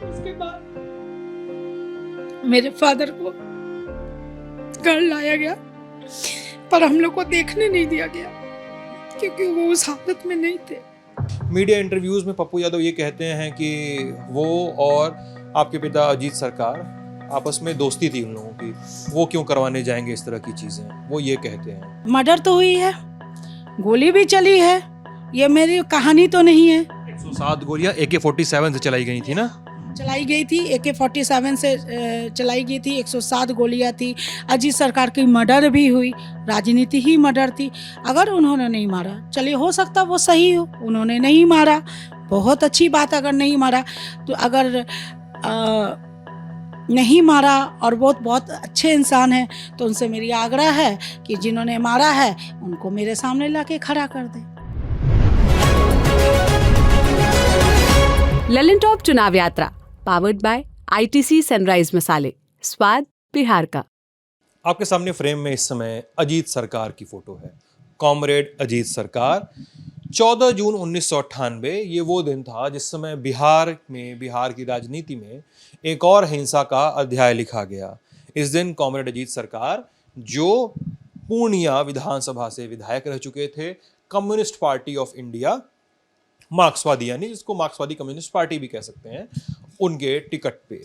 उसके बाद मेरे फादर को घर लाया गया, पर हम लोग को देखने नहीं दिया गया क्योंकि वो उस हालत में नहीं थे। मीडिया इंटरव्यूज में पप्पू यादव ये कहते हैं कि वो और आपके पिता अजीत सरकार आपस में दोस्ती थी उन लोगों की, वो क्यों करवाने जाएंगे इस तरह की चीजें, वो ये कहते हैं। मर्डर तो हुई है, गोली भी चली है, ये मेरी कहानी तो नहीं है। 107 गोलियां AK-47 से चलाई गई थी ना? चलाई गई थी, AK-47 से चलाई गई थी, 107 गोलियां थी। अजीत सरकार की मर्डर भी हुई, राजनीति ही मर्डर थी। अगर उन्होंने नहीं मारा, चलिए हो सकता वो सही हो, उन्होंने नहीं मारा, बहुत अच्छी बात। अगर नहीं मारा तो अगर नहीं मारा और बहुत अच्छे इंसान हैं, तो उनसे मेरी आग्रह है कि जिन्होंने मारा है उनको मेरे सामने लाके खड़ा कर दे। ललन टॉप चुनाव यात्रा पावर्ड बाय ITC सनराइज मसाले, स्वाद बिहार का। आपके सामने फ्रेम में इस समय अजीत सरकार की फोटो है, कॉमरेड अजीत सरकार। 14 जून 1998 ये वो दिन था जिस समय बिहार की राजनीति में एक और हिंसा का अध्याय लिखा गया। इस दिन कॉमरेड अजीत सरकार, जो पूर्णिया विधानसभा से विधायक रह चुके थे, कम्युनिस्ट पार्टी ऑफ इंडिया, मार्क्सवादी, यानी जिसको मार्क्सवादी कम्युनिस्ट पार्टी भी कह सकते हैं, उनके टिकट पे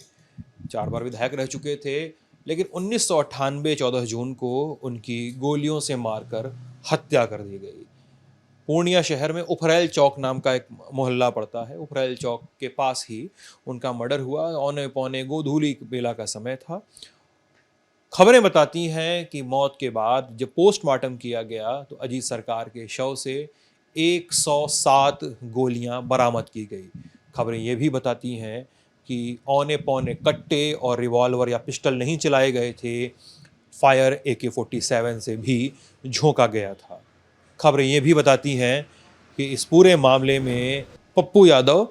4 बार विधायक रह चुके थे। लेकिन 1998 14 जून को उनकी गोलियों से मारकर हत्या कर दी गई। पूर्णिया शहर में उफरैल चौक नाम का एक मोहल्ला पड़ता है, उफरैल चौक के पास ही उनका मर्डर हुआ। औने पौने गोधूली बेला का समय था। खबरें बताती हैं कि मौत के बाद जब पोस्टमार्टम किया गया तो अजीत सरकार के शव से 107 गोलियां बरामद की गई। खबरें ये भी बताती हैं कि औने पौने कट्टे और रिवॉल्वर या पिस्टल नहीं चलाए गए थे, फायर AK-47 से भी झोंका गया था। खबरें ये भी बताती हैं कि इस पूरे मामले में पप्पू यादव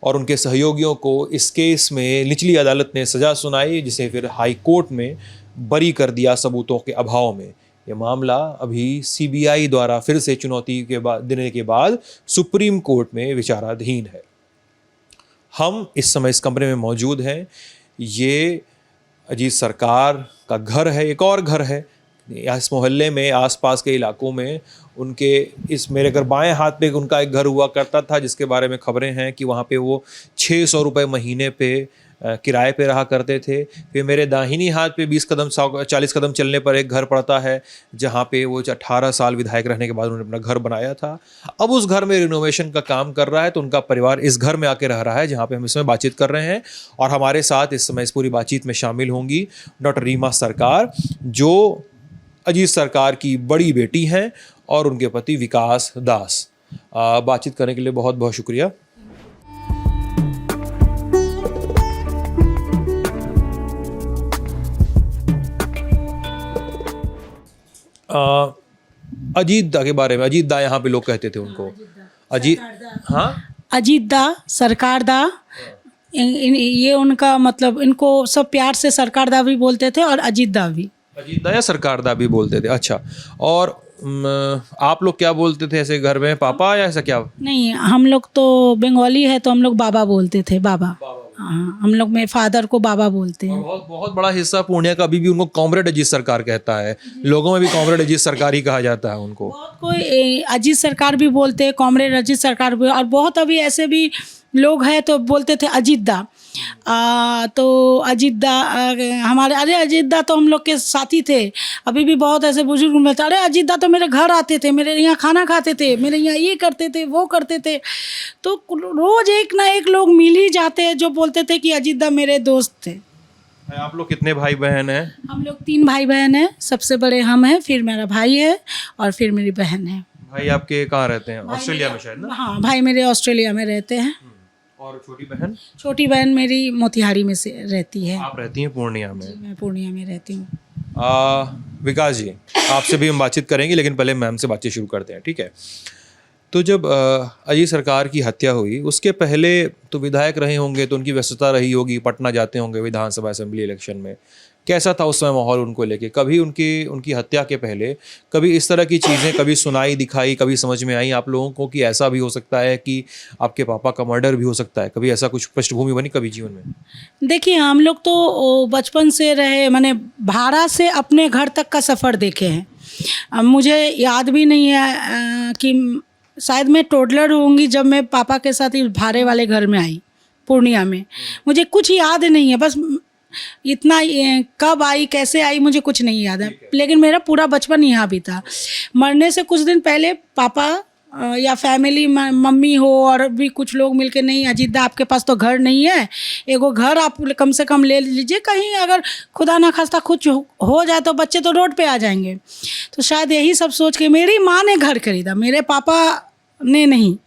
और उनके सहयोगियों को इस केस में निचली अदालत ने सज़ा सुनाई, जिसे फिर हाई कोर्ट में बरी कर दिया सबूतों के अभाव में। ये मामला अभी CBI द्वारा फिर से चुनौती देने के बाद सुप्रीम कोर्ट में विचाराधीन है। हम इस समय इस कमरे में मौजूद हैं। ये अजीत सरकार का घर है, एक और घर है इस मोहल्ले में, आसपास के इलाकों में। उनके इस मेरे घर बाएं हाथ पे उनका एक घर हुआ करता था, जिसके बारे में खबरें हैं कि वहाँ पे वो 600 रुपये महीने पे किराए पे रहा करते थे। फिर मेरे दाहिनी हाथ पे 40 कदम चलने पर एक घर पड़ता है, जहाँ पे वो 18 साल विधायक रहने के बाद उन्होंने अपना घर बनाया था। अब उस घर में रिनोवेशन का काम कर रहा है, तो उनका परिवार इस घर में आके रह रहा है जहाँ पे हम इसमें बातचीत कर रहे हैं। और हमारे साथ इस समय इस पूरी बातचीत में शामिल होंगी डॉक्टर रीमा सरकार, जो अजीत सरकार की बड़ी बेटी हैं, और उनके पति विकास दास। बातचीत करने के लिए बहुत बहुत शुक्रिया। अजीत दा के बारे में, अजीत दा यहाँ पे लोग कहते थे उनको, अजीत, हाँ, अजीत दा, सरकार दा, ये उनका मतलब, इनको सब प्यार से सरकार दा भी बोलते थे और अजीत दा भी। अजीत दा या सरकार दा भी बोलते थे, अच्छा। और आप लोग क्या बोलते थे ऐसे घर में, पापा या ऐसा क्या? नहीं, हम लोग तो बंगाली है तो हम लोग बाबा बोलते थे, बाबा। हाँ, हम लोग में फादर को बाबा बोलते हैं। बहुत बहुत बड़ा हिस्सा पूर्णिया का अभी भी उनको कॉमरेड अजीत सरकार कहता है, लोगों में भी कॉमरेड अजीत सरकार ही कहा जाता है उनको। बहुत कोई अजीत सरकार भी बोलते हैं, कॉमरेड अजीत सरकार भी, और बहुत अभी ऐसे भी लोग हैं तो बोलते थे अजीत दा। तो अजीत दा हमारे, अरे अजीत दा तो हम लोग के साथी थे। अभी भी बहुत ऐसे बुजुर्ग मिलते, अरे अजीत दा तो मेरे घर आते थे, मेरे यहाँ खाना खाते थे, मेरे यहाँ ये करते थे, वो करते थे। तो रोज एक ना एक लोग मिल ही जाते हैं जो बोलते थे कि अजीत दा मेरे दोस्त थे। आप लोग कितने भाई बहन हैं? हम लोग 3 भाई बहन हैं, सबसे बड़े हम हैं, फिर मेरा भाई है और फिर मेरी बहन है। भाई आपके कहाँ रहते हैं? ऑस्ट्रेलिया में शायद ना? हाँ, भाई मेरे ऑस्ट्रेलिया में रहते हैं। और छोटी बहन? छोटी बहन मेरी मोतिहारी में से रहती है। आप रहती हैं पूर्णिया में? मैं पूर्णिया में रहती हूँ। विकास जी, आपसे भी हम बातचीत करेंगे, लेकिन पहले मैम से बातचीत शुरू करते हैं, ठीक है? तो जब अजीत सरकार की हत्या हुई, उसके पहले तो विधायक रहे होंगे, तो उनकी व्यस्तता रही होगी, पटना जाते होंगे विधानसभा असेंबली इलेक्शन में। कैसा था उस समय माहौल उनको लेके? कभी उनकी हत्या के पहले कभी इस तरह की चीज़ें कभी सुनाई, दिखाई, कभी समझ में आई आप लोगों को कि ऐसा भी हो सकता है कि आपके पापा का मर्डर भी हो सकता है? कभी ऐसा कुछ पृष्ठभूमि बनी कभी जीवन में? देखिए, हम लोग तो बचपन से रहे, मैंने भाड़ा से अपने घर तक का सफ़र देखे हैं। अब मुझे याद भी नहीं है कि शायद मैं टोडलर होंगी जब मैं पापा के साथ इस भाड़े वाले घर में आई पूर्णिया में। मुझे कुछ याद नहीं है, बस इतना कब आई कैसे आई मुझे कुछ नहीं याद है, लेकिन मेरा पूरा बचपन यहाँ भी था। मरने से कुछ दिन पहले पापा या फैमिली मम्मी हो और भी कुछ लोग मिलके, नहीं अजीत दा आपके पास तो घर नहीं है, एगो घर आप कम से कम ले लीजिए, कहीं अगर खुदा ना खास्ता कुछ हो जाए तो बच्चे तो रोड पे आ जाएंगे। तो शायद यही सब सोच के मेरी माँ ने घर खरीदा, मेरे पापा ने नहीं।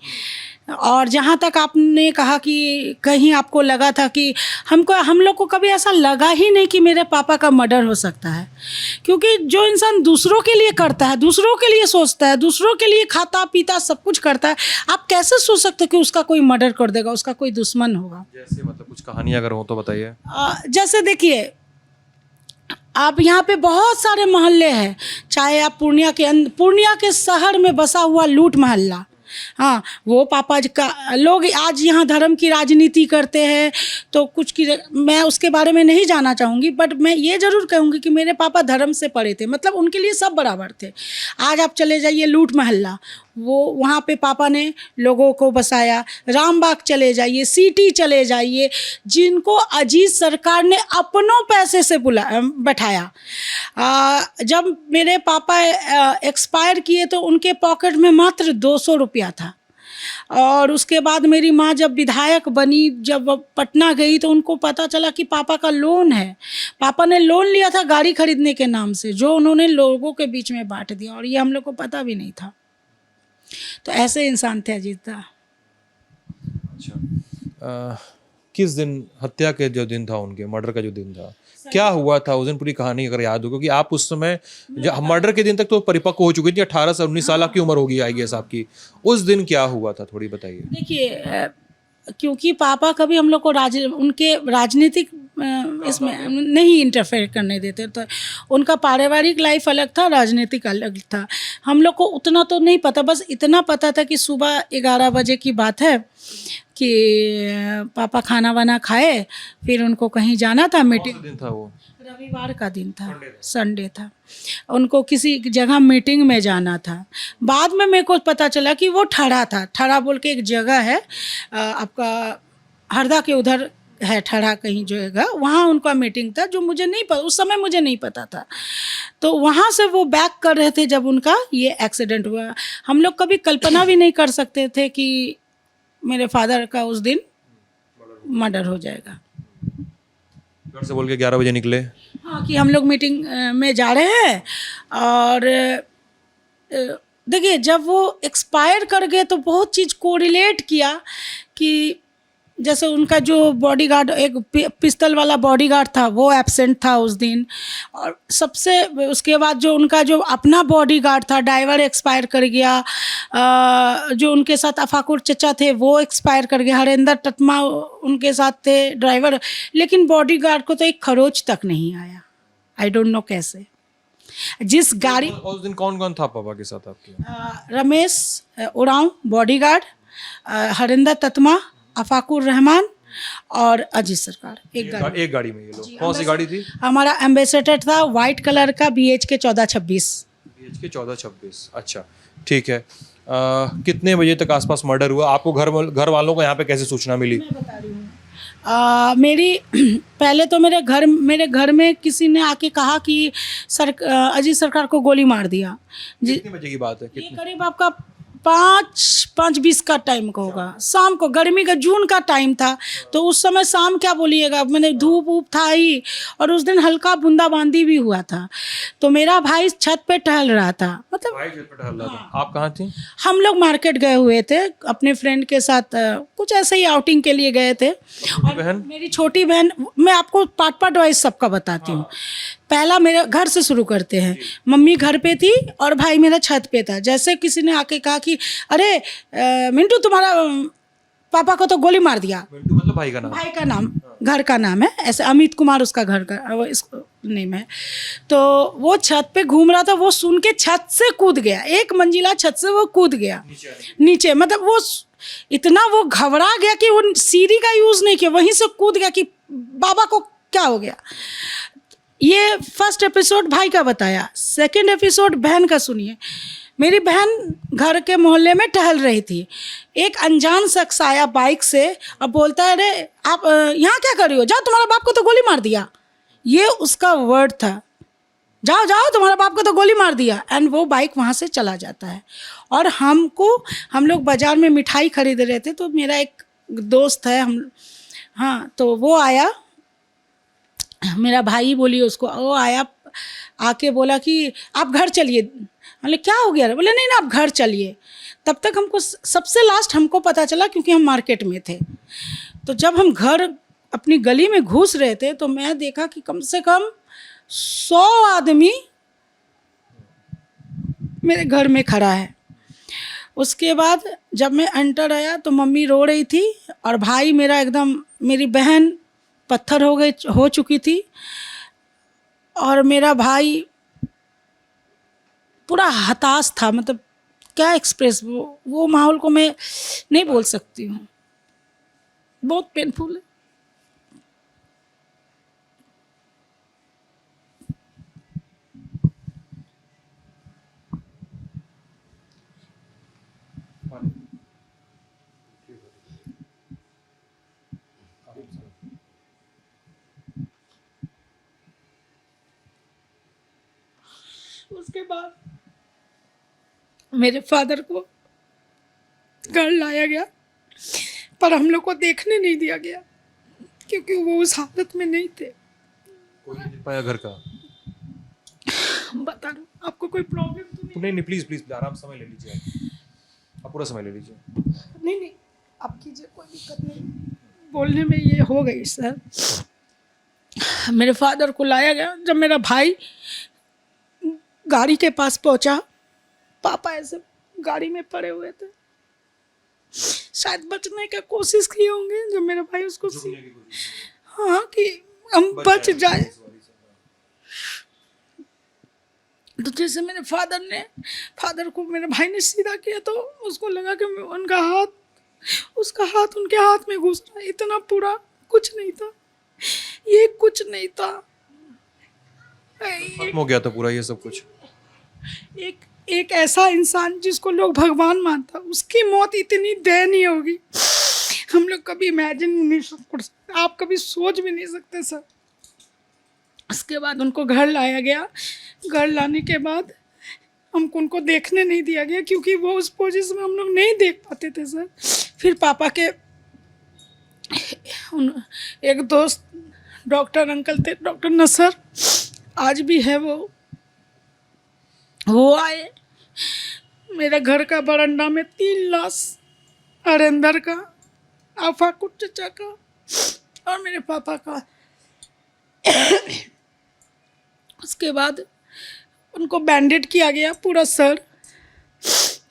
और जहाँ तक आपने कहा कि कहीं आपको लगा था कि हम लोग को कभी ऐसा लगा ही नहीं कि मेरे पापा का मर्डर हो सकता है, क्योंकि जो इंसान दूसरों के लिए करता है, दूसरों के लिए सोचता है, दूसरों के लिए खाता पीता सब कुछ करता है, आप कैसे सोच सकते कि उसका कोई मर्डर कर देगा, उसका कोई दुश्मन होगा? जैसे मतलब कुछ कहानी अगर हो तो बताइए। जैसे देखिए, आप यहाँ पे बहुत सारे मोहल्ले हैं, चाहे आप पूर्णिया के शहर में बसा हुआ लूट मोहल्ला, हाँ, वो पापा का लोग आज यहाँ धर्म की राजनीति करते हैं, तो कुछ की मैं उसके बारे में नहीं जाना चाहूँगी, बट मैं ये ज़रूर कहूँगी कि मेरे पापा धर्म से पढ़े थे, मतलब उनके लिए सब बराबर थे। आज आप चले जाइए लूट मोहल्ला, वो वहाँ पे पापा ने लोगों को बसाया। रामबाग चले जाइए, सिटी चले जाइए, जिनको अजीत सरकार ने अपनों पैसे से बैठाया। जब मेरे पापा एक्सपायर किए तो उनके पॉकेट में मात्र 200 रुपया था। और उसके बाद मेरी माँ जब विधायक बनी, जब पटना गई, तो उनको पता चला कि पापा का लोन है। पापा ने लोन लिया था गाड़ी खरीदने के नाम से, जो उन्होंने लोगों के बीच में बांट दिया, और ये हम लोग को पता भी नहीं था। तो ऐसे इंसान थे अजीत दा। अच्छा, किस दिन हत्या के जो दिन था, उनके मर्डर का जो दिन था, क्या हुआ था उस दिन? पूरी कहानी अगर याद हो, क्योंकि आप उस समय जब मर्डर के दिन तक तो परिपक्व हो चुकी थी, 18 से 19 साल की उम्र होगी आई गेस आपकी। उस दिन क्या हुआ था, थोड़ी बताइए। देखिए, क्योंकि पापा कभी हम लोग को उनके राजनीतिक इसमें नहीं इंटरफेयर करने देते, तो उनका पारिवारिक लाइफ अलग था, राजनीतिक अलग था। हम लोग को उतना तो नहीं पता, बस इतना पता था कि सुबह 11 बजे की बात है कि पापा खाना वाना खाए, फिर उनको कहीं जाना था, मीटिंग। दिन था वो? रविवार का दिन था, संडे था। उनको किसी जगह मीटिंग में जाना था। बाद में मेरे को पता चला कि वो ठड़ा था। ठड़ा बोल के एक जगह है आपका हरदा के उधर है, ठड़ा कहीं जो है, वहाँ उनका मीटिंग था, जो मुझे नहीं पता, उस समय मुझे नहीं पता था। तो वहाँ से वो बैक कर रहे थे जब उनका ये एक्सीडेंट हुआ। हम लोग कभी कल्पना भी नहीं कर सकते थे कि मेरे फादर का उस दिन मर्डर हो जाएगा। घर से बोल के 11 बजे निकले? हाँ, कि हम लोग मीटिंग में जा रहे हैं। और देखिए, जब वो एक्सपायर कर गए तो बहुत चीज़ कोरिलेट किया कि जैसे उनका जो बॉडीगार्ड, एक पिस्तल वाला बॉडीगार्ड था, वो एब्सेंट था उस दिन। और सबसे उसके बाद जो उनका जो अपना बॉडीगार्ड था, ड्राइवर एक्सपायर कर गया। जो उनके साथ अफाकुर चचा थे वो एक्सपायर कर गया। हरेंद्र टटमा उनके साथ थे ड्राइवर, लेकिन बॉडीगार्ड को तो एक खरोच तक नहीं आया। आई डोंट नो कैसे। जिस गाड़ी उस दिन कौन कौन था पापा के साथ आपके? रमेश उरांव बॉडीगार्ड, हरेंद्र टटमा, अफाकुर रहमान और अजीत सरकार। एक गाड़ी में ये लोग? कौन सी गाड़ी थी? हमारा एम्बेसडर था वाइट कलर का, BHK 1426। BHK 1426, अच्छा ठीक है। कितने बजे तक आसपास मर्डर हुआ? आपको घर वालों को यहाँ पे कैसे सूचना मिली? मैं बता रही हूँ। मेरी पहले तो मेरे घर में किसी ने आके कहा कि अजीत सरकार को गोली मार दिया। कितने बजे की बात है? ये करीब आपका 5:20 का टाइम का होगा, शाम को। गर्मी का जून का टाइम था, तो उस समय शाम क्या बोलिएगा, मैंने धूप वूप था ही, और उस दिन हल्का बूंदाबांदी भी हुआ था। तो मेरा भाई छत पे टहल रहा था, मतलब भाई छत पे टहल रहा था। आप कहाँ थी? हम लोग मार्केट गए हुए थे अपने फ्रेंड के साथ, कुछ ऐसे ही आउटिंग के लिए गए थे। और बहन? मेरी छोटी बहन, मैं आपको पार्ट वाइज सबका बताती हूँ। पहला मेरे घर से शुरू करते हैं। मम्मी घर पे थी और भाई मेरा छत पे था। जैसे किसी ने आके कहा कि अरे मिंटू, तुम्हारा पापा को तो गोली मार दिया। मिंटू मतलब भाई का नाम? भाई का नाम, घर का नाम है ऐसे, अमित कुमार उसका घर का वो इसको नेम है। तो वो छत पे घूम रहा था, वो सुन के छत से कूद गया, 1 मंजिला छत से वो कूद गया नीचे। मतलब वो इतना वो घबरा गया कि वो सीढ़ी का यूज़ नहीं किया, वहीं से कूद गया कि बाबा को क्या हो गया। ये फर्स्ट एपिसोड भाई का बताया। सेकंड एपिसोड बहन का सुनिए। मेरी बहन घर के मोहल्ले में टहल रही थी, एक अनजान शख्स आया बाइक से और बोलता है, अरे आप यहाँ क्या कर रही हो, जाओ तुम्हारे बाप को तो गोली मार दिया। ये उसका वर्ड था, जाओ जाओ तुम्हारे बाप को तो गोली मार दिया। एंड वो बाइक वहाँ से चला जाता है। और हम लोग बाज़ार में मिठाई खरीद रहे थे, तो मेरा एक दोस्त है, तो वो आया, मेरा भाई बोली उसको, वो आया आके बोला कि आप घर चलिए। बोले क्या हो गया? बोले नहीं ना, आप घर चलिए। तब तक हमको सबसे लास्ट हमको पता चला, क्योंकि हम मार्केट में थे। तो जब हम घर अपनी गली में घुस रहे थे, तो मैं देखा कि कम से कम 100 आदमी मेरे घर में खड़ा है। उसके बाद जब मैं एंटर आया तो मम्मी रो रही थी, और भाई मेरा एकदम, मेरी बहन पत्थर हो चुकी थी, और मेरा भाई पूरा हताश था। मतलब क्या एक्सप्रेस, वो माहौल को मैं नहीं बोल सकती हूँ, बहुत पेनफुल है। उसके बाद मेरे फादर को घर लाया गया, पर हम लोग को देखने नहीं दिया गया, क्योंकि वो उस हालत में नहीं थे। कोई नहीं देख पाया घर का? बता दो, आपको कोई प्रॉब्लम तो नहीं? नहीं, प्लीज प्लीज आराम, समय ले लीजिए, आप पूरा समय ले लीजिए। नहीं, आप कीजिए, कोई दिक्कत नहीं, बोलने में ये हो गई सर। मेरे फादर को लाया गया। जब मेरा भाई गाड़ी के पास पहुंचा, पापा ऐसे गाड़ी में पड़े हुए थे, शायद बचने का कोशिश किए होंगे। जब मेरा भाई उसको कि हम बच जाए, तो जैसे मेरे फादर को मेरे भाई ने सीधा किया, तो उसको लगा कि उसका हाथ उनके हाथ में घुस रहा। इतना पूरा कुछ नहीं था, ये कुछ नहीं था, खत्म हो गया था पूरा ये सब कुछ। एक ऐसा इंसान जिसको लोग भगवान मानता, उसकी मौत इतनी दयनीय होगी, हम लोग कभी इमेजिन नहीं कर सकते, आप कभी सोच भी नहीं सकते सर। उसके बाद उनको घर लाया गया। घर लाने के बाद हमको उनको देखने नहीं दिया गया, क्योंकि वो उस पोजीशन में हम लोग नहीं देख पाते थे सर। फिर पापा के एक दोस्त डॉक्टर अंकल थे, डॉक्टर नसर, आज भी है वो आए। मेरे घर का बरंडा में 3 लाश, अरेंदर का, आफाकुट चचा का और मेरे पापा का। उसके बाद उनको बैंडेड किया गया पूरा सर,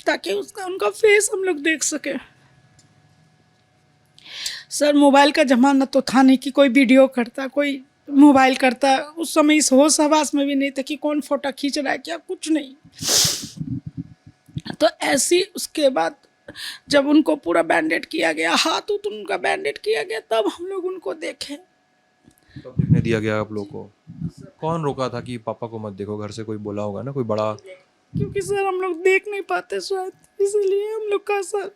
ताकि उनका फेस हम लोग देख सके। सर मोबाइल का जमाना तो था नहीं कि कोई वीडियो करता, कोई मोबाइल करता। उस समय इस होश हवास में भी नहीं था कि कौन फोटो खींच रहा है, क्या, कुछ नहीं। तो ऐसी उसके बाद जब उनको पूरा बैंडेड किया गया, हाथ उनका बैंडेड किया गया, तब हम लोग उनको देखे। तब देखने दिया गया आप लोग को? कौन रोका था कि पापा को मत देखो? घर से कोई बोला होगा ना, कोई बड़ा? क्योंकि सर हम लोग देख नहीं पाते शायद, इसलिए हम लोग का सर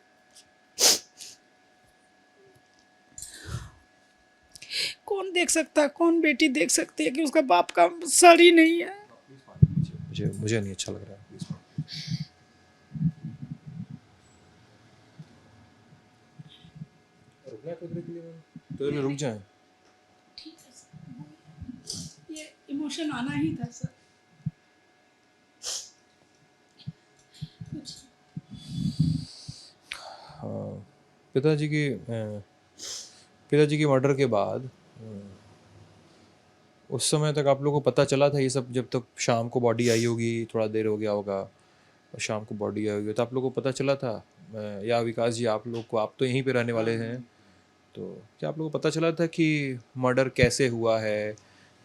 कौन देख सकता है, कौन बेटी देख सकती है कि उसका बाप का सर ही नहीं है। मुझे नहीं अच्छा लग रहा है। रुकना है के लिए तो रुक जाए। ठीक है सर, ये इमोशन आना ही था सर। हाँ, पिताजी की मर्डर के बाद उस समय तक आप लोगों को पता चला था ये सब? जब तक शाम को बॉडी आई होगी, थोड़ा देर हो गया होगा, और शाम को बॉडी आई होगी, तो आप लोगों को पता चला था या विकास जी, आप लोग को, आप तो यहीं पे रहने वाले हैं, तो क्या आप लोगों को पता चला था कि मर्डर कैसे हुआ है,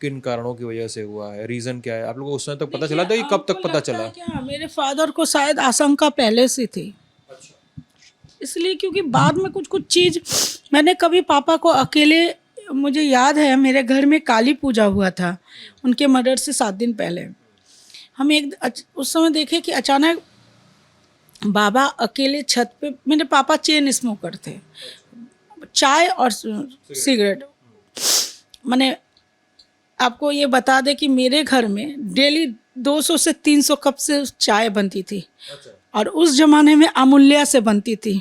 किन कारणों की वजह से हुआ है, रीज़न क्या है? आप लोगों को उस समय तक पता चला था कि कब तक पता चला? क्या मेरे फादर को शायद आशंका पहले से थी, इसलिए क्योंकि बाद में कुछ कुछ चीज़ मैंने कभी पापा को अकेले, मुझे याद है मेरे घर में काली पूजा हुआ था उनके मर्डर से 7 दिन पहले। हम उस समय देखे कि अचानक बाबा अकेले छत पे, मेरे पापा चेन स्मोकर थे, चाय और सिगरेट। मैंने आपको ये बता दें कि मेरे घर में डेली 200 से 300 कप से चाय बनती थी, और उस ज़माने में अमूल्या से बनती थी।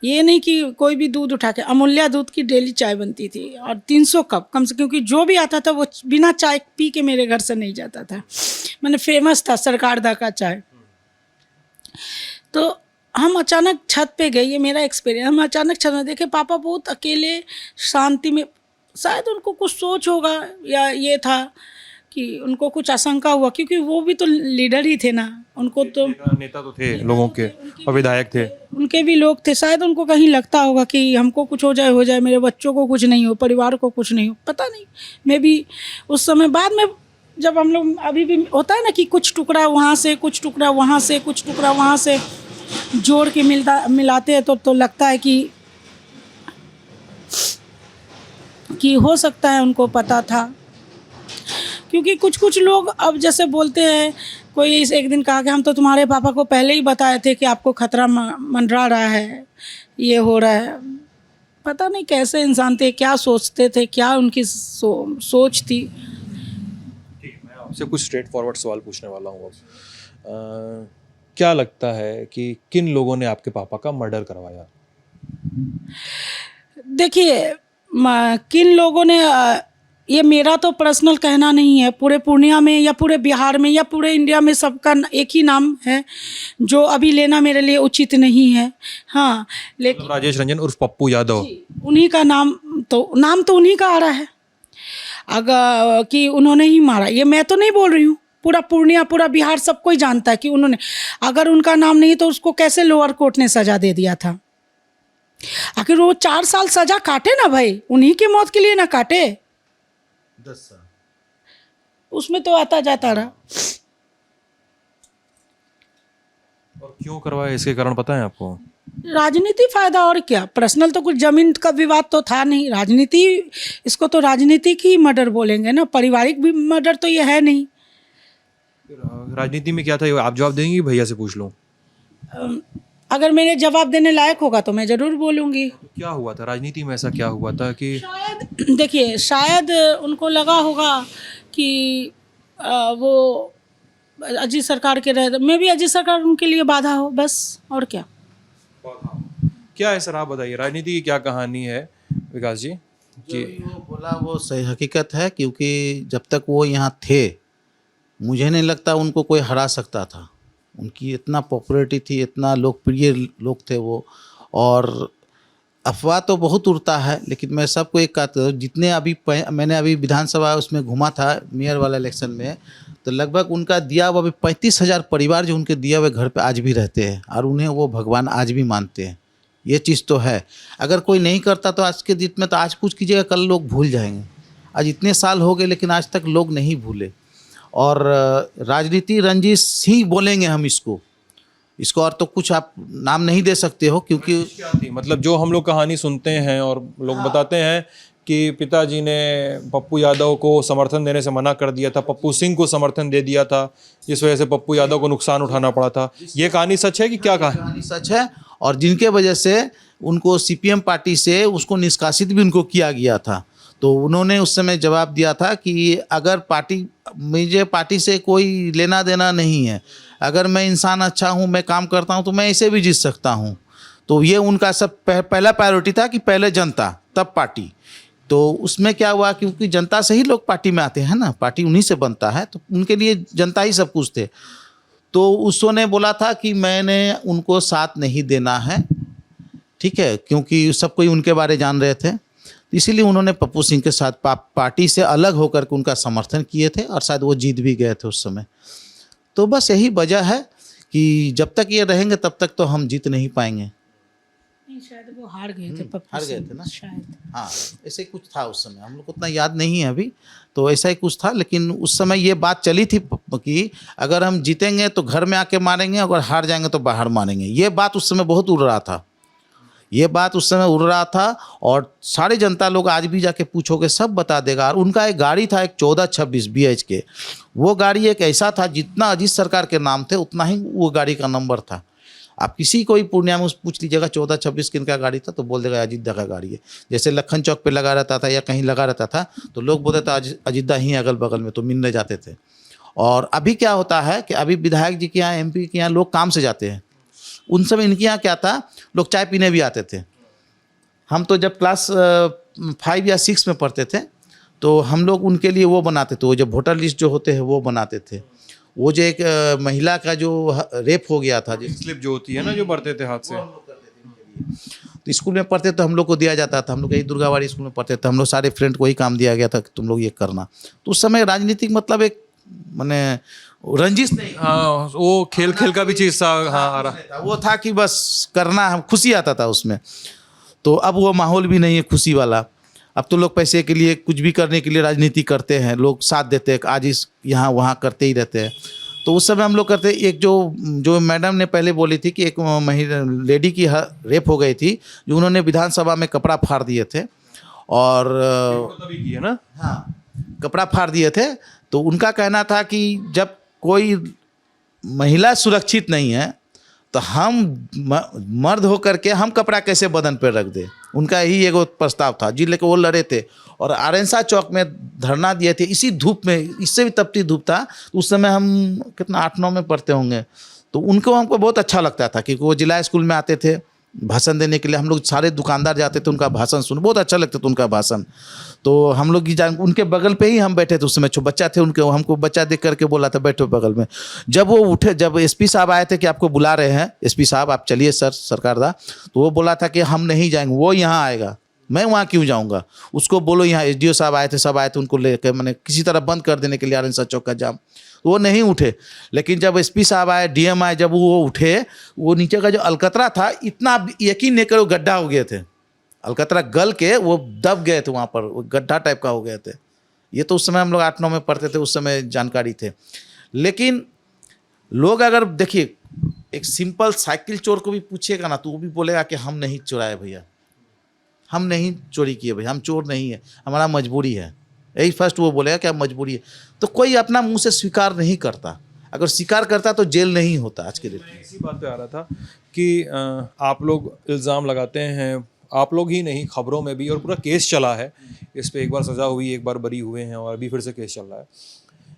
ये नहीं कि कोई भी दूध उठा के, अमूल्या दूध की डेली चाय बनती थी, और 300 कप कम से, क्योंकि जो भी आता था वो बिना चाय पी के मेरे घर से नहीं जाता था। मैंने फेमस था सरकारदा का चाय। तो हम अचानक छत पे गए, ये मेरा एक्सपीरियंस, हम अचानक छत में देखे पापा बहुत अकेले शांति में, शायद उनको कुछ सोच होगा या ये था कि उनको कुछ आशंका हुआ, क्योंकि वो भी तो लीडर ही थे ना, उनको तो नेता तो थे लोगों के और विधायक थे, उनके भी लोग थे। शायद उनको कहीं लगता होगा कि हमको कुछ हो जाए, मेरे बच्चों को कुछ नहीं हो, परिवार को कुछ नहीं हो, पता नहीं। मैं भी उस समय बाद में, जब हम लोग, अभी भी होता है ना कि कुछ टुकड़ा वहाँ से, कुछ टुकड़ा वहाँ से, कुछ टुकड़ा वहाँ से जोड़ के मिलाते हैं तो लगता है कि हो सकता है उनको पता था। क्योंकि कुछ लोग अब जैसे बोलते हैं, कोई एक दिन कहा कि हम तो तुम्हारे पापा को पहले ही बताए थे कि आपको खतरा मंडरा रहा है, ये हो रहा है। पता नहीं कैसे इंसान थे, क्या सोचते थे, क्या उनकी सोच थी। ठीक, मैं आपसे कुछ स्ट्रेट फॉरवर्ड सवाल पूछने वाला हूँ अब। क्या लगता है कि किन लोगों ने आपके पापा का मर्डर करवाया? देखिए, किन लोगों ने, ये मेरा तो पर्सनल कहना नहीं है, पूरे पूर्णिया में या पूरे बिहार में या पूरे इंडिया में सबका एक ही नाम है, जो अभी लेना मेरे लिए उचित नहीं है। हाँ, लेकिन राजेश रंजन उर्फ पप्पू यादव, उन्हीं का नाम तो उन्हीं का आ रहा है, अगर कि उन्होंने ही मारा, ये मैं तो नहीं बोल रही हूँ, पूरा पूर्णिया, पूरा बिहार सब कोई जानता है कि उन्होंने। अगर उनका नाम नहीं तो उसको कैसे लोअर कोर्ट ने सजा दे दिया था? आखिर वो 4 साल सजा काटे ना भाई, उन्हीं की मौत के लिए ना काटे, 10 साल उसमें तो आता जाता रहा। और क्यों करवाया, इसके कारण पता है आपको? राजनीति फायदा, और क्या। पर्सनल तो कुछ जमीन का विवाद तो था नहीं, राजनीति, इसको तो राजनीतिक ही मर्डर बोलेंगे ना, पारिवारिक भी मर्डर तो ये है नहीं। राजनीति में क्या था, आप जवाब देंगी, भैया से पूछ लूं? अगर मेरे जवाब देने लायक होगा तो मैं ज़रूर बोलूँगी। तो क्या हुआ था राजनीति में, ऐसा क्या हुआ था कि शायद देखिए, शायद उनको लगा होगा कि वो अजीत सरकार के रहे, मैं भी अजीत सरकार उनके लिए बाधा हो, बस, और क्या। क्या है सर, आप बताइए, राजनीति की क्या कहानी है विकास जी? जो वो बोला वो सही हकीकत है, क्योंकि जब तक वो यहाँ थे मुझे नहीं लगता उनको कोई हरा सकता था। उनकी इतना पॉपुलैरिटी थी, इतना लोकप्रिय लोग थे वो। और अफवाह तो बहुत उड़ता है, लेकिन मैं सबको एक कहता हूँ, जितने अभी मैंने अभी विधानसभा उसमें घूमा था मेयर वाला इलेक्शन में, तो लगभग उनका दिया हुआ अभी 35,000 परिवार जो उनके दिए हुए घर पे आज भी रहते हैं, और उन्हें वो भगवान आज भी मानते हैं। ये चीज़ तो है। अगर कोई नहीं करता तो आज के दिन में, तो आज कुछ कीजिएगा कल लोग भूल जाएंगे। आज इतने साल हो गए लेकिन आज तक लोग नहीं भूले। और राजनीति रंजिश ही बोलेंगे हम इसको, और तो कुछ आप नाम नहीं दे सकते हो, क्योंकि क्या थी, मतलब जो हम लोग कहानी सुनते हैं और लोग बताते हैं कि पिताजी ने पप्पू यादव को समर्थन देने से मना कर दिया था, पप्पू सिंह को समर्थन दे दिया था, जिस वजह से पप्पू यादव को नुकसान उठाना पड़ा था। ये कहानी सच है कि क्या कहानी सच है? और जिनके वजह से उनको सीपीएम पार्टी से उसको निष्कासित भी उनको किया गया था। तो उन्होंने उस समय जवाब दिया था कि अगर मुझे पार्टी से कोई लेना देना नहीं है, अगर मैं इंसान अच्छा हूँ, मैं काम करता हूँ, तो मैं ऐसे भी जीत सकता हूँ। तो ये उनका सब पहला प्रायोरिटी था कि पहले जनता तब पार्टी। तो उसमें क्या हुआ, क्योंकि जनता से ही लोग पार्टी में आते हैं ना, पार्टी उन्हीं से बनता है, तो उनके लिए जनता ही सब कुछ थे। तो उसने बोला था कि मैंने उनको साथ नहीं देना है, ठीक है, क्योंकि सब कोई उनके बारे जान रहे थे। इसीलिए उन्होंने पप्पू सिंह के साथ पार्टी से अलग होकर के उनका समर्थन किए थे, और शायद वो जीत भी गए थे उस समय। तो बस यही वजह है कि जब तक ये रहेंगे तब तक तो हम जीत नहीं पाएंगे। नहीं, शायद वो हार गए थे पप्पू हार गए सिंह, थे ना? शायद। हाँ, ऐसे ही कुछ था उस समय, हम लोग को उतना याद नहीं है अभी, तो ऐसा ही कुछ था। लेकिन उस समय ये बात चली थी कि अगर हम जीतेंगे तो घर में आके मारेंगे, अगर हार जाएंगे तो बाहर मारेंगे। ये बात उस समय बहुत उड़ रहा था, ये बात उस समय उड़ रहा था। और सारे जनता लोग आज भी जाके पूछोगे सब बता देगा। और उनका एक गाड़ी था, एक 1426 BHK, वो गाड़ी एक ऐसा था, जितना अजीत सरकार के नाम थे उतना ही वो गाड़ी का नंबर था। आप किसी को भी पूर्णिया में पूछ लीजिएगा 1426 किन का गाड़ी था, तो बोल देगा अजीत का गाड़ी है। जैसे लखन चौक पे लगा रहता था या कहीं लगा रहता था तो लोग बोलते थे अजीत ही अगल बगल में, तो मिलने जाते थे। और अभी क्या होता है कि अभी विधायक जी के यहाँ, MP के यहाँ लोग काम से जाते हैं। उन समय इनके यहाँ क्या था, लोग चाय पीने भी आते थे। हम तो जब क्लास 5 या 6 में पढ़ते थे तो हम लोग उनके लिए वो बनाते थे, वो जो वोटर लिस्ट जो होते हैं वो बनाते थे। वो जो एक महिला का जो रेप हो गया था, स्लिप जो होती है ना, जो भरते थे हाथ से, तो स्कूल में पढ़ते तो हम लोग को दिया जाता था। हम लोग यही दुर्गावाड़ी स्कूल में पढ़ते थे, हम लोग सारे फ्रेंड को ही काम दिया गया था कि तुम लोग ये करना। तो उस समय राजनीतिक मतलब एक माने रंजिश नहीं, हाँ वो खेल खेल का भी चीज था। हाँ आ रहा, वो था कि बस करना, हम खुशी आता था उसमें। तो अब वो माहौल भी नहीं है खुशी वाला। अब तो लोग पैसे के लिए कुछ भी करने के लिए राजनीति करते हैं, लोग साथ देते हैं, आज इस यहाँ वहाँ करते ही रहते हैं। तो उस समय हम लोग करते, एक जो मैडम ने पहले बोली थी कि एक महिला लेडी की रेप हो गई थी, जो उन्होंने विधानसभा में कपड़ा फाड़ दिए थे। और तभी की है ना। हाँ, कपड़ा फाड़ दिए थे। तो उनका कहना था कि जब कोई महिला सुरक्षित नहीं है तो हम मर्द होकर के हम कपड़ा कैसे बदन पर रख दे। उनका यही एगो प्रस्ताव था, जी लेके वो लड़े थे और आरएनसा चौक में धरना दिए थे, इसी धूप में, इससे भी तपती धूप था। तो उस समय हम कितना 8-9 में पढ़ते होंगे। तो उनको हमको बहुत अच्छा लगता था क्योंकि वो जिला स्कूल में आते थे भाषण देने के लिए। हम लोग सारे दुकानदार जाते थे उनका भाषण सुन, बहुत अच्छा लगता था उनका भाषण। तो हम लोग उनके बगल पे ही हम बैठे थे। उस समय बच्चा थे उनके, हमको बच्चा देख करके बोला था बैठो बगल में। जब वो उठे, जब SP साहब आए थे कि आपको बुला रहे हैं, SP साहब आप चलिए सर सरकार दा, तो वो बोला था कि हम नहीं जाएंगे, वो यहाँ आएगा, मैं वहाँ क्यों जाऊँगा। उसको बोलो यहाँ SDO साहब आए थे, सब आए थे, उनको लेकर मैंने किसी तरह बंद कर देने के लिए आरएनसा चौक का जाम। वो नहीं उठे। लेकिन जब SP साहब आए, DM आए, जब वो उठे, वो नीचे का जो अलकतरा था, इतना यकीन नहीं करो गड्ढा हो गए थे, अलकतरा गल के वो दब गए थे वहाँ पर, वो गड्ढा टाइप का हो गए थे। ये तो उस समय हम लोग 8-9 में पढ़ते थे, उस समय जानकारी थे। लेकिन लोग अगर देखिए एक सिंपल साइकिल चोर को भी पूछेगा ना तो वो भी बोलेगा कि हम नहीं चुराए भैया, हम नहीं चोरी किए भैया, हम चोर नहीं है, हमारा मजबूरी है। यही फर्स्ट वो बोलेगा कि मजबूरी है। तो कोई अपना मुंह से स्वीकार नहीं करता, अगर स्वीकार करता तो जेल नहीं होता आज के डेट में। इसी बात पे आ रहा था कि आप लोग इल्ज़ाम लगाते हैं, आप लोग ही नहीं, खबरों में भी, और पूरा केस चला है इस पे, एक बार सज़ा हुई, एक बार बरी हुए हैं और अभी फिर से केस चल रहा है।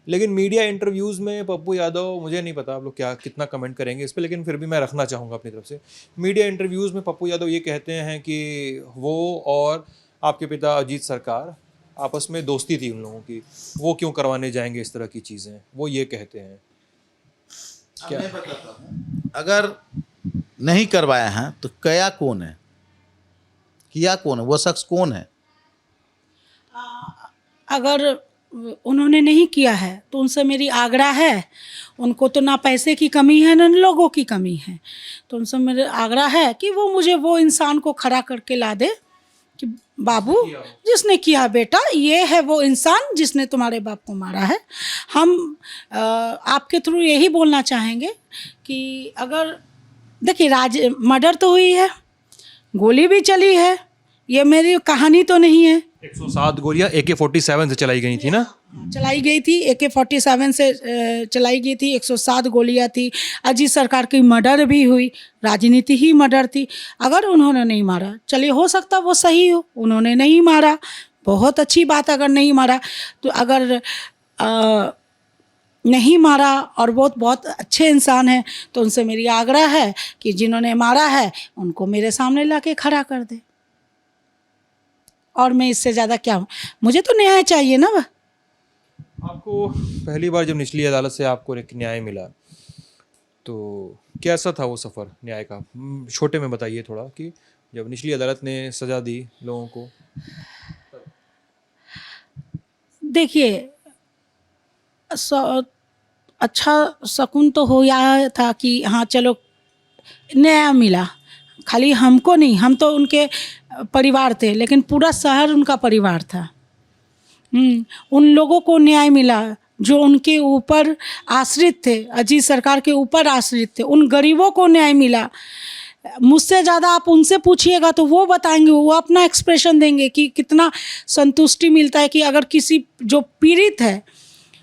लेकिन मीडिया इंटरव्यूज़ में पप्पू यादव, मुझे नहीं पता आप लोग क्या कितना कमेंट करेंगे इस पे, लेकिन फिर भी मैं रखना चाहूँगा अपनी तरफ से। मीडिया इंटरव्यूज़ में पप्पू यादव ये कहते हैं कि वो और आपके पिता अजीत सरकार आपस में दोस्ती थी उन लोगों की, वो क्यों करवाने जाएंगे इस तरह की चीज़ें, वो ये कहते हैं। क्या मैं बताता हूँ, अगर नहीं करवाया है तो किया कौन है, किया कौन है, वो शख्स कौन है। अगर उन्होंने नहीं किया है तो उनसे मेरी आग्रह है, उनको तो ना पैसे की कमी है ना लोगों की कमी है, तो उनसे मेरा आग्रह है कि वो मुझे वो इंसान को खड़ा करके ला दे कि बाबू जिसने किया बेटा, ये है वो इंसान जिसने तुम्हारे बाप को मारा है। हम आपके थ्रू यही बोलना चाहेंगे कि अगर देखिए मर्डर तो हुई है, गोली भी चली है, ये मेरी कहानी तो नहीं है। 107 गोलियां AK-47 से चलाई गई थी ना, चलाई गई थी, AK-47 से चलाई गई थी, 107 गोलियां थी। अजीत सरकार की मर्डर भी हुई, राजनीति ही मर्डर थी। अगर उन्होंने नहीं मारा, चलिए हो सकता वो सही हो, उन्होंने नहीं मारा, बहुत अच्छी बात। अगर नहीं मारा तो अगर नहीं मारा और बहुत अच्छे इंसान हैं तो उनसे मेरी आग्रह है कि जिन्होंने मारा है उनको मेरे सामने ला के खड़ा कर दे। और मैं इससे ज़्यादा क्या हूँ, मुझे तो न्याय चाहिए ना। आपको पहली बार जब निचली अदालत से आपको एक न्याय मिला तो कैसा था वो सफ़र न्याय का? छोटे में बताइए थोड़ा कि जब निचली अदालत ने सज़ा दी लोगों को। देखिए अच्छा सुकून तो हो या था कि हाँ चलो न्याय मिला। खाली हमको नहीं, हम तो उनके परिवार थे, लेकिन पूरा शहर उनका परिवार था। उन लोगों को न्याय मिला जो उनके ऊपर आश्रित थे, अजीत सरकार के ऊपर आश्रित थे। उन गरीबों को न्याय मिला। मुझसे ज़्यादा आप उनसे पूछिएगा तो वो बताएंगे, वो अपना एक्सप्रेशन देंगे कि कितना संतुष्टि मिलता है कि अगर किसी जो पीड़ित है,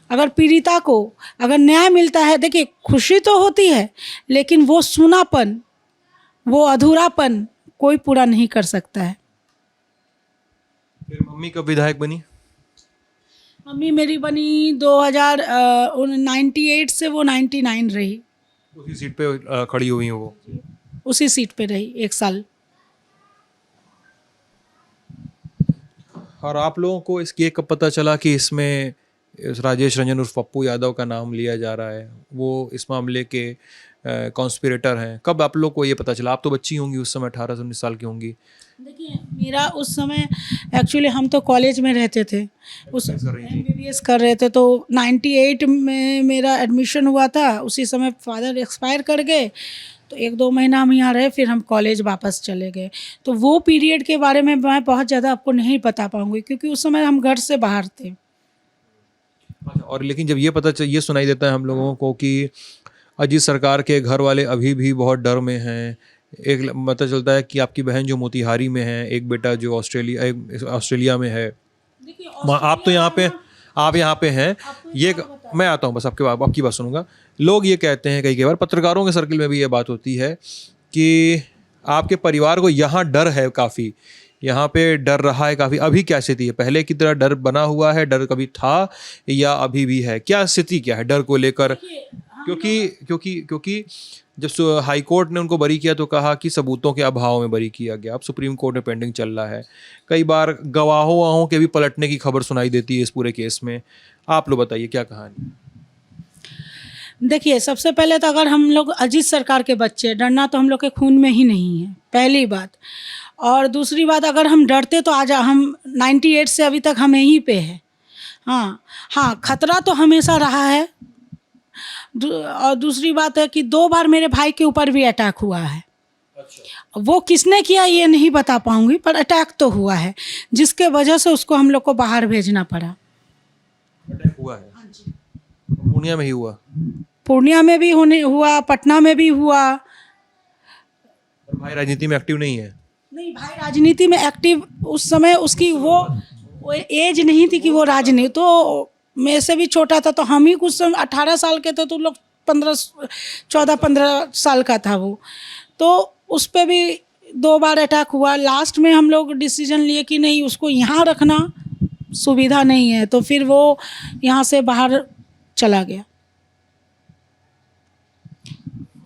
अगर पीड़िता को अगर न्याय मिलता है। देखिए खुशी तो होती है, लेकिन वो सूनापन, वो अधूरापन कोई पूरा नहीं कर सकता है। फिर मम्मी कब विधायक बनी? मम्मी मेरी बनी 2098 से वो 99 रही, उसी सीट पे खड़ी हुई हैं वो। उसी सीट पे रही 1 साल। और आप लोगों को इसकी कब पता चला कि इसमें इस राजेश रंजन उर्फ पप्पू यादव का नाम लिया जा रहा है, वो इस मामले के कॉन्स्पिरेटर हैं? कब आप लोग को ये पता चला? आप तो बच्ची होंगी उस समय, 18 से 19 साल की होंगी। देखिए मेरा उस समय एक्चुअली हम तो कॉलेज में रहते थे, उस MBBS कर रहे थे, तो 98 में मेरा एडमिशन हुआ था। उसी समय फादर एक्सपायर कर गए, तो 1-2 महीना हम यहाँ रहे, फिर हम कॉलेज वापस चले गए। तो वो पीरियड के बारे में मैं बहुत ज़्यादा आपको नहीं बता पाऊँगी, क्योंकि उस समय हम घर से बाहर थे। और लेकिन जब ये सुनाई देता है हम लोगों को कि अजीत सरकार के घर वाले अभी भी बहुत डर में हैं, एक पता चलता है कि आपकी बहन जो मोतिहारी में है, एक बेटा जो ऑस्ट्रेलिया में है। आप तो यहाँ पे, आप यहाँ पे हैं, ये मैं आता हूँ बस आपकी बात सुनूंगा। लोग ये कहते हैं कई बार, पत्रकारों के सर्कल में भी ये बात होती है कि आपके परिवार को यहाँ डर है काफ़ी, यहाँ पे डर रहा है काफ़ी। अभी क्या स्थिति है? पहले की तरह डर बना हुआ है? डर कभी था या अभी भी है? क्या स्थिति क्या है डर को लेकर? क्योंकि जब हाई कोर्ट ने उनको बरी किया तो कहा कि सबूतों के अभाव में बरी किया गया। अब सुप्रीम कोर्ट में पेंडिंग चल रहा है। कई बार गवाहों के भी पलटने की खबर सुनाई देती है इस पूरे केस में। आप लोग बताइए क्या कहानी? देखिए सबसे पहले तो अगर हम लोग अजीत सरकार के बच्चे, डरना तो हम लोग के खून में ही नहीं है, पहली बात। और दूसरी बात, अगर हम डरते तो आज हम 98 से अभी तक हम यहीं पे हैं। हाँ, खतरा तो हमेशा रहा है। और दूसरी बात है कि 2 बार मेरे भाई के ऊपर भी अटैक हुआ है। अच्छा। वो किसने किया ये नहीं बता पाऊंगी, पर अटैक तो हुआ है, जिसके वजह से उसको हम लोग को बाहर भेजना पड़ा। अटैक हुआ है? हाँ जी। पूर्णिया में ही हुआ? पूर्णिया में भी हुआ, पटना में भी हुआ। और भाई राजनीति में एक्टिव नहीं है? नहीं, भाई राजनीति में एक्टिव उस समय उसकी वो एज नहीं थी कि वो राजनीति, तो मेरे से भी छोटा था। तो हम ही कुछ समय 18 साल के थे, तो लोग 14-15 साल का था वो। तो उस पर भी 2 बार अटैक हुआ। लास्ट में हम लोग डिसीजन लिए कि नहीं, उसको यहाँ रखना सुविधा नहीं है, तो फिर वो यहाँ से बाहर चला गया।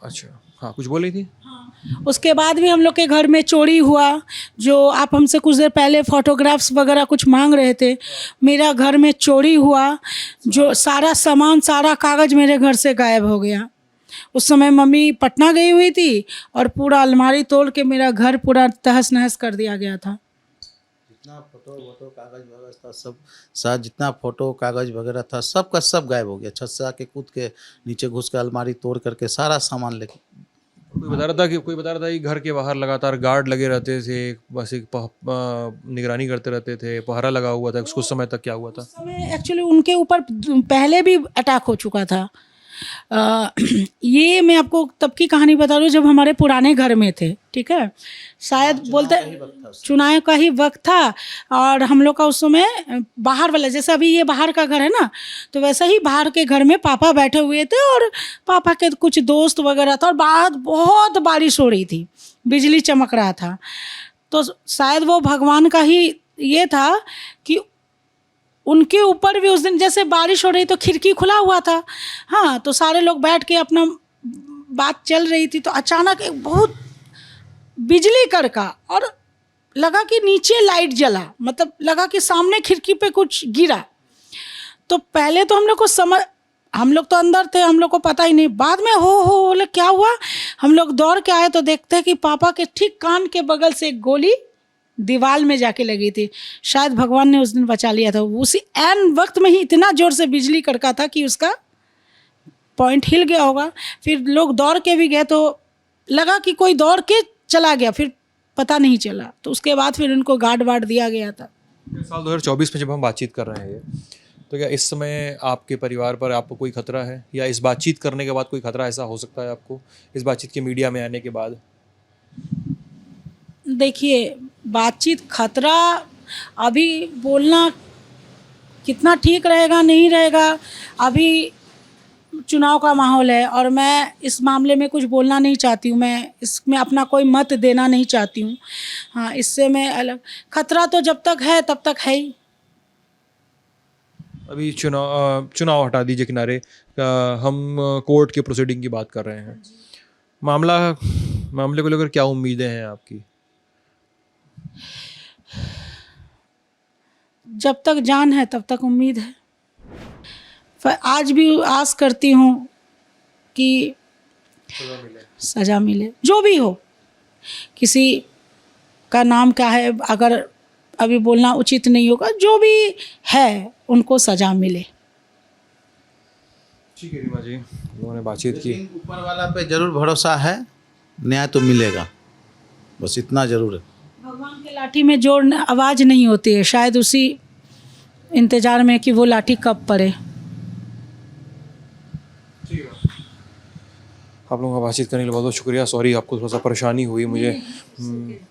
अच्छा, हाँ, कुछ बोल रही थी? उसके बाद भी हम लोग के घर में चोरी हुआ। जो आप हमसे कुछ देर पहले फोटोग्राफ्स वगैरह कुछ मांग रहे थे, मेरा घर में चोरी हुआ। जो सारा सामान, सारा कागज़ मेरे घर से गायब हो गया। उस समय मम्मी पटना गई हुई थी और पूरा अलमारी तोड़ के मेरा घर पूरा तहस नहस कर दिया गया था। जितना फोटो कागज़ वगैरह था सब, जितना फोटो कागज़ वगैरह था सब का सब गायब हो गया। छत से आके कूद के नीचे घुस के अलमारी तोड़ करके सारा सामान लेके। कोई बता रहा था कि घर के बाहर लगातार गार्ड लगे रहते थे, बस एक निगरानी करते रहते थे, पहरा लगा हुआ था। कुछ समय तक क्या हुआ था? उस समय एक्चुअली उनके ऊपर पहले भी अटैक हो चुका था। ये मैं आपको तब की कहानी बता रही हूँ जब हमारे पुराने घर में थे, ठीक है। शायद बोलते चुनाव का ही वक्त था, और हम लोग का उस समय बाहर वाला, जैसे अभी ये बाहर का घर है ना, तो वैसे ही बाहर के घर में पापा बैठे हुए थे और पापा के कुछ दोस्त वगैरह था, और बहुत बारिश हो रही थी, बिजली चमक रहा था। तो शायद वो भगवान का ही ये था कि उनके ऊपर भी उस दिन जैसे बारिश हो रही तो खिड़की खुला हुआ था। हाँ, तो सारे लोग बैठ के अपना बात चल रही थी, तो अचानक एक बहुत बिजली कड़का और लगा कि नीचे लाइट जला, मतलब लगा कि सामने खिड़की पे कुछ गिरा। तो पहले तो हम लोग तो अंदर थे, हम लोग को पता ही नहीं। बाद में हो बोले क्या हुआ, हम लोग दौड़ के आए तो देखते हैं कि पापा के ठीक कान के बगल से एक गोली दीवार में जाके लगी थी। शायद भगवान ने उस दिन बचा लिया था। उसी ऐन वक्त में ही इतना जोर से बिजली कड़का था कि उसका पॉइंट हिल गया होगा, फिर लोग दौड़ के भी गए तो लगा कि कोई दौड़ के चला गया, फिर पता नहीं चला, तो उसके बाद फिर उनको गार्ड वार्ड दिया गया था। साल 2024 में जब हम बातचीत कर रहे हैं, तो क्या इस समय आपके परिवार पर आपको कोई खतरा है, या इस बातचीत करने के बाद कोई खतरा ऐसा हो सकता है आपको, इस बातचीत के मीडिया में आने के बाद? देखिए, बातचीत खतरा अभी बोलना कितना ठीक रहेगा नहीं रहेगा, अभी चुनाव का माहौल है और मैं इस मामले में कुछ बोलना नहीं चाहती हूँ, मैं इसमें अपना कोई मत देना नहीं चाहती हूँ। हाँ, इससे मैं अलग, खतरा तो जब तक है तब तक है ही। अभी चुनाव हटा दीजिए किनारे, हम कोर्ट के प्रोसीडिंग की बात कर रहे हैं। मामले को लेकर क्या उम्मीदें हैं आपकी? जब तक जान है तब तक उम्मीद है, पर आज भी आस करती हूँ कि सज़ा मिले, जो भी हो। किसी का नाम क्या है अगर अभी बोलना उचित नहीं होगा, जो भी है उनको सज़ा मिले। ठीक है रीमा जी, उन्होंने बातचीत की। लेकिन ऊपर वाला पे जरूर भरोसा है, न्याय तो मिलेगा, बस इतना जरूर है। भगवान के लाठी में जोर आवाज़ नहीं होती है, शायद उसी इंतज़ार में कि वो लाठी कब पड़े। आप लोगों का बातचीत करने के लिए बहुत बहुत शुक्रिया। सॉरी आपको थोड़ा सा परेशानी हुई मुझे,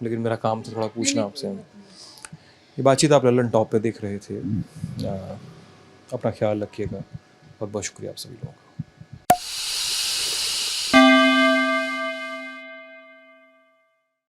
लेकिन मेरा काम था थोड़ा पूछना आपसे। ये बातचीत आप ललन टॉप पे देख रहे थे। अपना ख्याल रखिएगा। बहुत बहुत शुक्रिया आप सभी लोगों का।